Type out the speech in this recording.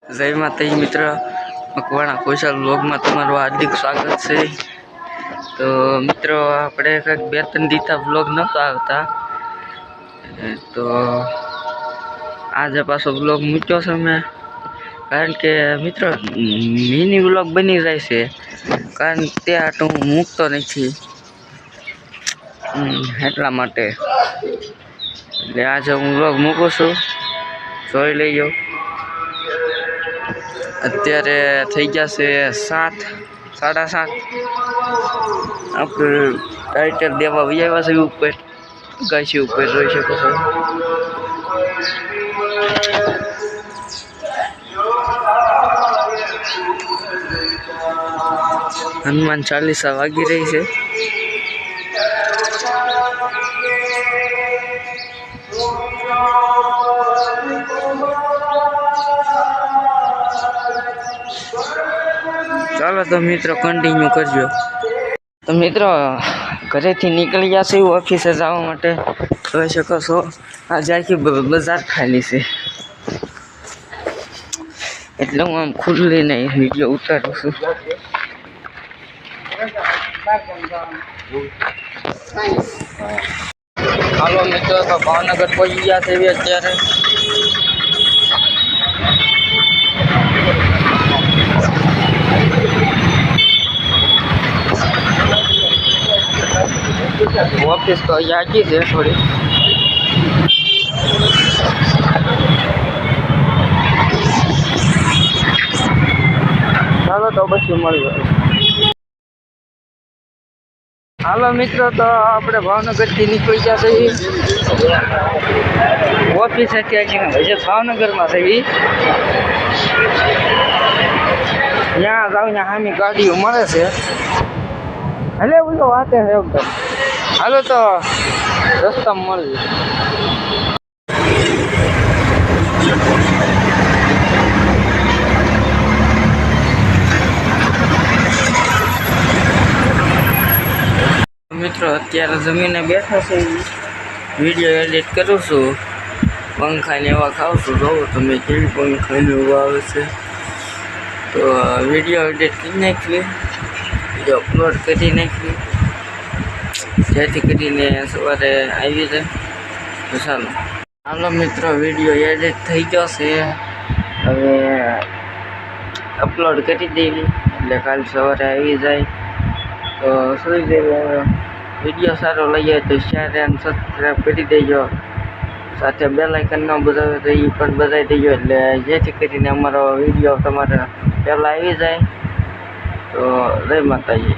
જય માતાજી મિત્ર, મકવાણા કૌશલ વ્લોગમાં તમારું હાર્દિક સ્વાગત છે. તો મિત્રો આપણે કંઈક 2-3 દિવસથી વ્લોગ નહોતો આવતા, તો આજે પાછો વ્લોગ મૂક્યો છે મેં. કારણ કે મિત્રો મિની વ્લોગ બની જાય છે, કારણ કે આટલું હું મૂકતો નથી એટલા માટે. એટલે આજે હું વ્લોગ મૂકું છું, જોઈ લઈજો. અત્યારે થઈ ગયા છે 7:30. આપણે ટાઇટલ દેવા આવ્યા છે ઉપર, ગાયસી ઉપર જોઈ શકો છો. હનુમાન ચાલીસા વાગી રહી છે. ચાલો તો મિત્રો કન્ટિન્યુ કરજો. તો મિત્રો ઘરેથી નીકળી ગયા છે ઓફિસે જવા માટે, જોઈ શકો છો. આજે આખી બજાર ખાલી છે, એટલે હું આમ ખુલ્લીને વિડીયો ઉતારું છું. હાલો મિત્રો, તો ભાવનગર પહોંચી ગયા છે અત્યારે. ઓફિસ તો યાકી છે થોડી. ચાલો તો પછી મળીએ. હાલો મિત્રો, તો આપણે ભાવનગરથી નીકળી ગયા છે. ઓફિસ અત્યારે હજી ભાવનગરમાં છે. ત્યાં જાવ ત્યાં સામી ગાડીઓ મળે છે. હલે બોલો વાતે છે એકદમ. હાલો તો રસ્તામાં મળીએ. મિત્રો અત્યારે જમીને બેઠા છે, વિડીયો એડિટ કરું છું. પંખાને એવા ખાઉં છું. જોવો તમે કેવી પંખાને એવા આવે છે. તો વિડીયો એડિટ કરી નાખીએ, વિડીયો અપલોડ કરી નાખીએ, જેથી કરીને સવારે આવી જાય. તો ચાલો હાલો મિત્રો, વિડીયો એડિટ થઈ ગયો છે. હવે અપલોડ કરી દઈએ એટલે કાલ સવારે આવી જાય. તો સુઈ જઈએ. વિડીયો સારો લાગે તો શેર એન્ડ સબસ્ક્રાઈબ કરી દેજો. સાથે બેલ આઇકન ન બજાવે તો એ પણ બજાવી દેજો, એટલે જેથી કરીને અમારો વિડીયો તમારે પહેલાં આવી જાય. તો જય માતાજી.